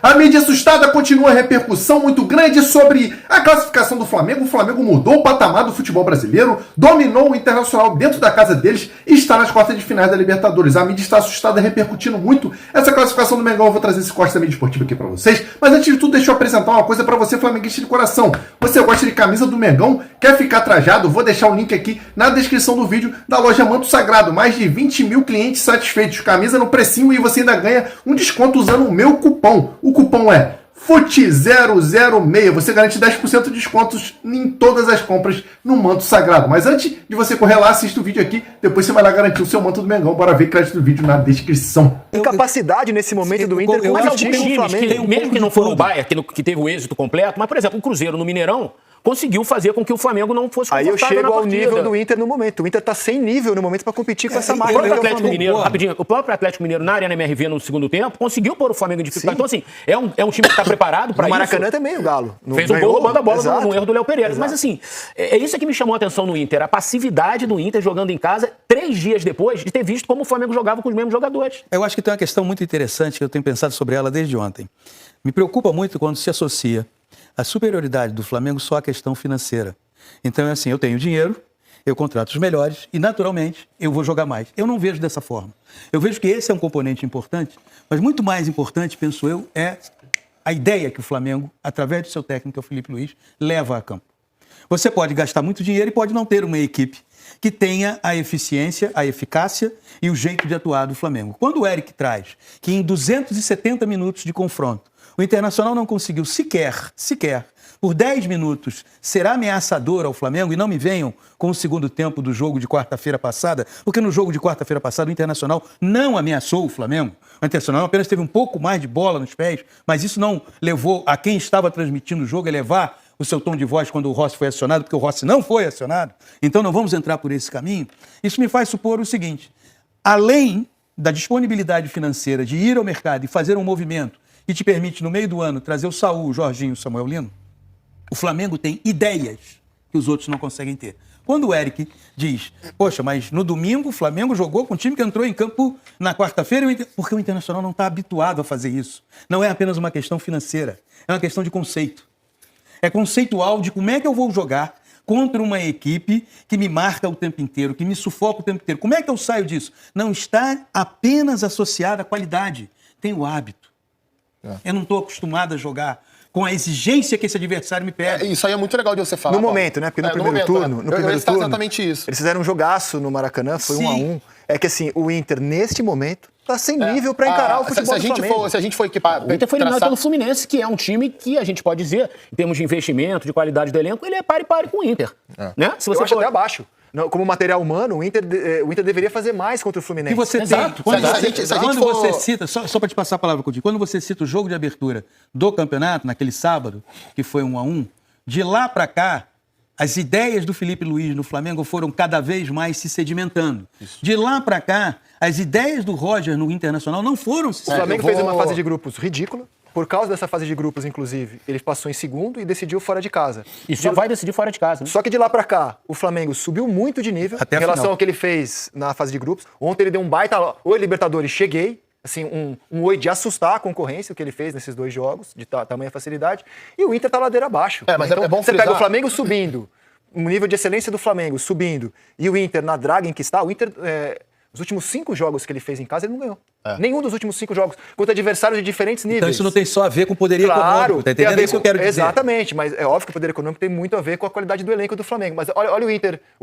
A mídia assustada continua a repercussão muito grande sobre a classificação do Flamengo. O Flamengo mudou o patamar do futebol brasileiro, dominou o Internacional dentro da casa deles e está nas quartas de finais da Libertadores. A mídia está assustada, repercutindo muito essa classificação do Mengão. Eu vou trazer esse corte da mídia esportiva aqui para vocês. Mas antes de tudo, deixa eu apresentar uma coisa para você, flamenguista de coração. Você gosta de camisa do Mengão? Quer ficar trajado? Vou deixar o link aqui na descrição do vídeo da loja Manto Sagrado. Mais de 20 mil clientes satisfeitos. Camisa no precinho e você ainda ganha um desconto usando o meu cupom. O cupom é FUT006. Você garante 10% de descontos em todas as compras no Manto Sagrado. Mas antes de você correr lá, assista o vídeo aqui. Depois você vai lá garantir o seu manto do Mengão. Bora ver crédito do vídeo na descrição. Incapacidade nesse momento do Inter eu acho competir que com o Flamengo. mesmo que não for o Bayern, que teve o êxito completo, mas, por exemplo, o Cruzeiro no Mineirão conseguiu fazer com que o Flamengo não fosse Aí eu confortável chego na ao partida. nível do Inter no momento. O Inter tá sem nível no momento para competir com essa O máquina. próprio que é o Atlético Flamengo. Mineiro, rapidinho, o próprio Atlético Mineiro na Arena MRV no segundo tempo conseguiu pôr o Flamengo em dificuldade. Então, assim, é um time que está preparado para No isso. Maracanã também o Galo. Fez um gol roubando a bola Exato. no erro do Léo Pereira. Exato. Mas, assim, é isso que me chamou a atenção no Inter. A passividade do Inter jogando em casa 3 dias depois de ter visto como o Flamengo jogava com os mesmos jogadores. Eu acho que tem uma questão muito interessante que eu tenho pensado sobre ela desde ontem. Me preocupa muito quando se associa a superioridade do Flamengo só à questão financeira. Então é assim, eu tenho dinheiro, eu contrato os melhores e, naturalmente, eu vou jogar mais. Eu não vejo dessa forma. Eu vejo que esse é um componente importante, mas muito mais importante, penso eu, é a ideia que o Flamengo, através do seu técnico, que é o Felipe Luiz, leva a campo. Você pode gastar muito dinheiro e pode não ter uma equipe que tenha a eficiência, a eficácia e o jeito de atuar do Flamengo. Quando o Eric traz que em 270 minutos de confronto, o Internacional não conseguiu sequer, por 10 minutos, ser ameaçador ao Flamengo, e não me venham com o segundo tempo do jogo de quarta-feira passada, porque no jogo de quarta-feira passada o Internacional não ameaçou o Flamengo. O Internacional apenas teve um pouco mais de bola nos pés, mas isso não levou a quem estava transmitindo o jogo a levar o seu tom de voz quando o Rossi foi acionado, porque o Rossi não foi acionado. Então não vamos entrar por esse caminho. Isso me faz supor o seguinte: além da disponibilidade financeira de ir ao mercado e fazer um movimento que te permite, no meio do ano, trazer o Saul, o Jorginho e o Samuel Lino, o Flamengo tem ideias que os outros não conseguem ter. Quando o Eric diz, poxa, mas no domingo o Flamengo jogou com um time que entrou em campo na quarta-feira, porque o Internacional não está habituado a fazer isso. Não é apenas uma questão financeira, é uma questão de conceito. É conceitual de como é que eu vou jogar contra uma equipe que me marca o tempo inteiro, que me sufoca o tempo inteiro. Como é que eu saio disso? Não está apenas associado à qualidade, tem o hábito. Eu não estou acostumado a jogar com a exigência que esse adversário me pede. Isso aí é muito legal de você falar. No momento, né? Porque no primeiro turno... No primeiro turno, exatamente isso. Eles fizeram um jogaço no Maracanã, foi 1-1. É que assim, o Inter, neste momento, tá sem nível para encarar o futebol do Flamengo. Se a gente for equipar... O Inter foi eliminado pelo Fluminense, que é um time que a gente pode dizer, em termos de investimento, de qualidade do elenco, ele é pare com o Inter. Né? Se você Eu acho até abaixo. Não, como material humano, o Inter deveria fazer mais contra o Fluminense. E você Exato. tem, Quando você cita, só para te passar a palavra contigo, quando você cita o jogo de abertura do campeonato, naquele sábado, que foi 1-1, de lá para cá, as ideias do Felipe Luiz no Flamengo foram cada vez mais se sedimentando. Isso. De lá para cá, as ideias do Roger no Internacional não foram se sedimentando. O Flamengo fez uma fase de grupos ridícula. Por causa dessa fase de grupos, inclusive, ele passou em segundo e decidiu fora de casa. E só vai decidir fora de casa, né? Só que de lá pra cá, o Flamengo subiu muito de nível até em relação ao que ele fez na fase de grupos. Ontem ele deu um baita... Oi, Libertadores, cheguei. Assim, um oi de assustar a concorrência, o que ele fez nesses 2 jogos, de tamanha facilidade. E o Inter tá ladeira abaixo. Mas então, é bom você frisar. pega o Flamengo subindo, o nível de excelência do Flamengo subindo, e o Inter na draga em que está, o Inter... Os últimos 5 jogos que ele fez em casa, ele não ganhou. Nenhum dos últimos 5 jogos, contra adversários de diferentes níveis. Então isso não tem só a ver com o poder econômico, tá entendendo? É isso que eu quero dizer. Exatamente, mas é óbvio que o poder econômico tem muito a ver com a qualidade do elenco do Flamengo. Mas olha o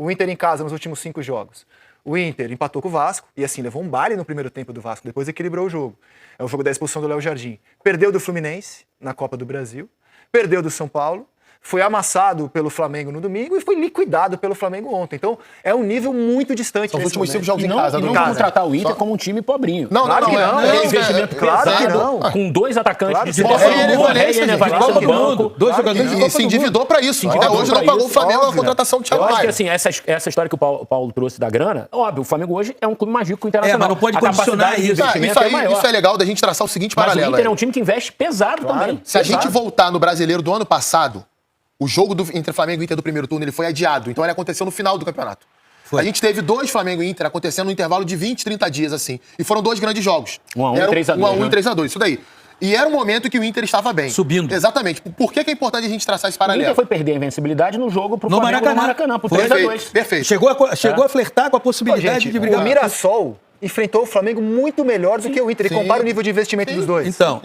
Inter em casa nos últimos 5 jogos. O Inter empatou com o Vasco e assim, levou um baile no primeiro tempo do Vasco, depois equilibrou o jogo. É o jogo da expulsão do Léo Jardim. Perdeu do Fluminense na Copa do Brasil, perdeu do São Paulo, foi amassado pelo Flamengo no domingo e foi liquidado pelo Flamengo ontem. Então, é um nível muito distante. São os últimos 5 jogos E em não, casa. e não vamos tratar o Inter como um time pobrinho. Não, Claro que não. É um investimento claro que pesado, não. com 2 atacantes Claro de que não. Evanilson no banco. 2 jogadores E se endividou pra isso. Até hoje não pagou o Flamengo a contratação de Thiago Eu acho que Maia. assim, essa história que o Paulo trouxe da grana, óbvio, o Flamengo hoje é um clube mais rico que o Internacional. Mas não pode a condicionar capacidade de isso. investimento é maior. Isso é legal da gente traçar o seguinte Mas paralelo. o Inter é um time que investe pesado também. Se a gente voltar no Brasileiro do ano passado, o jogo entre Flamengo e Inter do primeiro turno ele foi adiado. Então ele aconteceu no final do campeonato. A gente teve 2 Flamengo e Inter acontecendo no intervalo de 20, 30 dias, assim. E foram 2 grandes jogos. 1-1 e 3-2. 1-1 e 3-2, isso daí. E era um momento que o Inter estava bem. Subindo. Exatamente. Por que é importante a gente traçar esse O paralelo? Inter foi perder a invencibilidade no jogo pro No Flamengo Maracanã. no Maracanã, por Foi. 3-2. Perfeito. Chegou a flertar com a possibilidade Gente, de brigar. o Mirassol enfrentou o Flamengo muito melhor do que o Inter. E compara o nível de investimento dos dois. Então,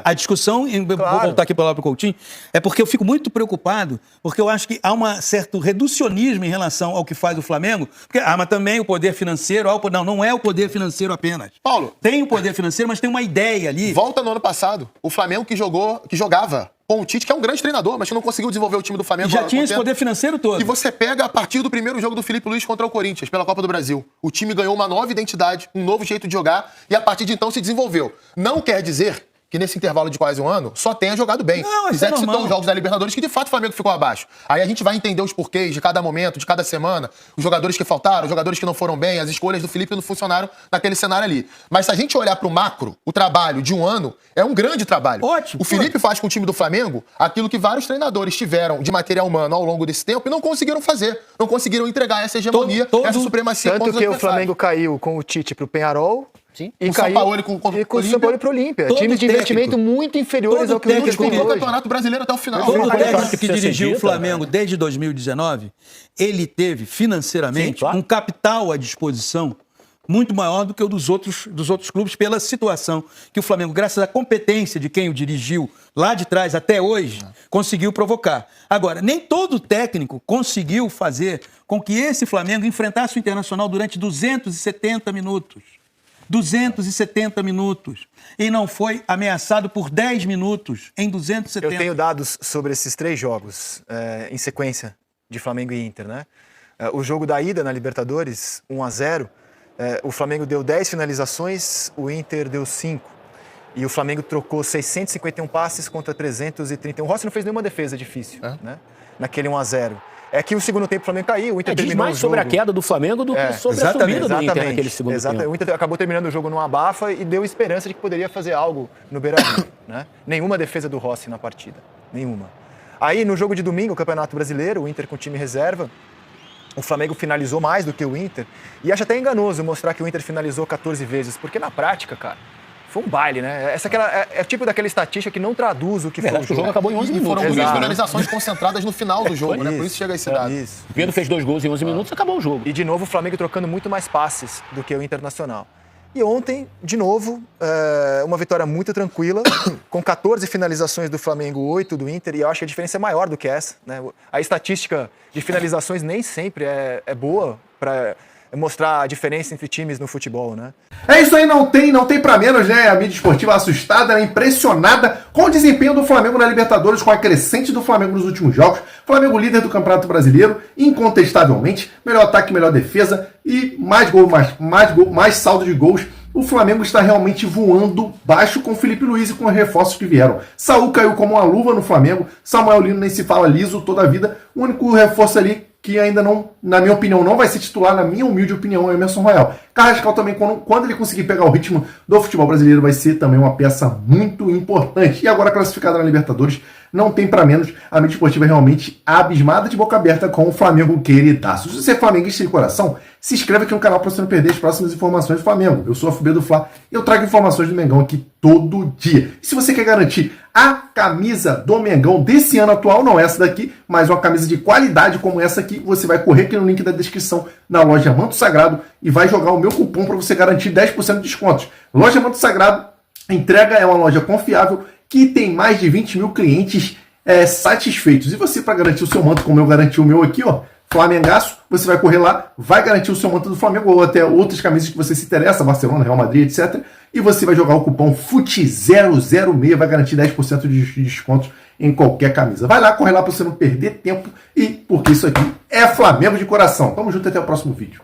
a discussão, vou voltar aqui para lá para o Coutinho, é porque eu fico muito preocupado, porque eu acho que há um certo reducionismo em relação ao que faz o Flamengo, porque mas também o poder financeiro, não é o poder financeiro apenas. Paulo. Tem o poder financeiro, mas tem uma ideia ali. Volta no ano passado. O Flamengo que jogava com o Tite, que é um grande treinador, mas que não conseguiu desenvolver o time do Flamengo. E já tinha esse poder financeiro todo. E você pega a partir do primeiro jogo do Felipe Luiz contra o Corinthians, pela Copa do Brasil. O time ganhou uma nova identidade, um novo jeito de jogar, e a partir de então se desenvolveu. Não quer dizer que nesse intervalo de quase um ano só tenha jogado bem. Não, isso é normal. Citou os jogos da Libertadores que de fato o Flamengo ficou abaixo. Aí a gente vai entender os porquês de cada momento, de cada semana, os jogadores que faltaram, os jogadores que não foram bem, as escolhas do Felipe não funcionaram naquele cenário ali. Mas se a gente olhar pro macro, o trabalho de um ano é um grande trabalho. Ótimo. O Felipe faz com o time do Flamengo aquilo que vários treinadores tiveram de material humano ao longo desse tempo e não conseguiram fazer. Não conseguiram entregar essa hegemonia, essa supremacia Tanto contra os que o adversários. Flamengo caiu com o Tite pro Penharol. Sim. E Com o caiu Sampaoli com o o Sampaoli pro Olímpia. Todo Times de técnico. investimento muito inferiores Todo ao que o Inter técnico tem Disputou o hoje. Campeonato Brasileiro até o final. Todo Mas técnico acho que que precisa ser dirigiu o dito, Flamengo desde 2019, ele teve financeiramente Sim, claro. um capital à disposição muito maior do que o dos outros clubes pela situação que o Flamengo, graças à competência de quem o dirigiu lá de trás até hoje, conseguiu provocar. Agora, nem todo técnico conseguiu fazer com que esse Flamengo enfrentasse o Internacional durante 270 minutos. 270 minutos. E não foi ameaçado por 10 minutos em 270. Eu tenho dados sobre esses 3 jogos em sequência de Flamengo e Inter, né? O jogo da ida na Libertadores, 1-0, o Flamengo deu 10 finalizações, o Inter deu 5. E o Flamengo trocou 651 passes contra 331. O Rossi não fez nenhuma defesa difícil, né? Naquele 1-0. É que o segundo tempo o Flamengo caiu, o Inter Diz terminou mais o jogo. sobre a queda do Flamengo do que sobre a subida do Inter naquele segundo tempo. O Inter acabou terminando o jogo numa abafa e deu esperança de que poderia fazer algo no Beira-Rio, né? Nenhuma defesa do Rossi na partida, nenhuma. Aí no jogo de domingo, o Campeonato Brasileiro, o Inter com time reserva, o Flamengo finalizou mais do que o Inter, e acho até enganoso mostrar que o Inter finalizou 14 vezes, porque na prática, cara, foi um baile, né? É tipo daquela estatística que não traduz o que foi o O jogo. jogo acabou em 11 E minutos. foram muitas Exato. finalizações concentradas no final do jogo, né? Por isso chega esse dado. Isso. O Pedro fez 2 gols em 11 minutos, acabou o jogo. E de novo o Flamengo trocando muito mais passes do que o Internacional. E ontem, de novo, uma vitória muito tranquila, com 14 finalizações do Flamengo, 8 do Inter, e eu acho que a diferença é maior do que essa, né? A estatística de finalizações nem sempre é boa para mostrar a diferença entre times no futebol, né? É isso aí, não tem pra menos, né? A mídia esportiva assustada, né? Impressionada com o desempenho do Flamengo na Libertadores, com a crescente do Flamengo nos últimos jogos. Flamengo líder do Campeonato Brasileiro, incontestavelmente, melhor ataque, melhor defesa e mais saldo de gols. O Flamengo está realmente voando baixo com o Felipe Luiz e com os reforços que vieram. Saúl caiu como uma luva no Flamengo, Samuel Lino nem se fala liso toda a vida. O único reforço ali que ainda não, na minha opinião, não vai ser titular, na minha humilde opinião, é o Emerson Royal. Carrascal também, quando ele conseguir pegar o ritmo do futebol brasileiro, vai ser também uma peça muito importante. E agora classificada na Libertadores, não tem pra menos. A mídia esportiva é realmente abismada, de boca aberta com o Flamengo queridaço. Se você é flamenguista de coração, se inscreve aqui no canal para você não perder as próximas informações do Flamengo. Eu sou a FB do Fla e eu trago informações do Mengão aqui todo dia. E se você quer garantir a camisa do Mengão desse ano atual, não essa daqui, mas uma camisa de qualidade como essa aqui, você vai correr aqui no link da descrição na loja Manto Sagrado e vai jogar o meu cupom para você garantir 10% de descontos. Loja Manto Sagrado, entrega é uma loja confiável que tem mais de 20 mil clientes satisfeitos. E você, para garantir o seu manto, como eu garanti o meu aqui, ó, Flamengaço, você vai correr lá, vai garantir o seu manto do Flamengo ou até outras camisas que você se interessa, Barcelona, Real Madrid, etc. E você vai jogar o cupom FUT006, vai garantir 10% de descontos em qualquer camisa. Vai lá, corre lá para você não perder tempo e porque isso aqui é Flamengo de coração. Tamo junto, até o próximo vídeo.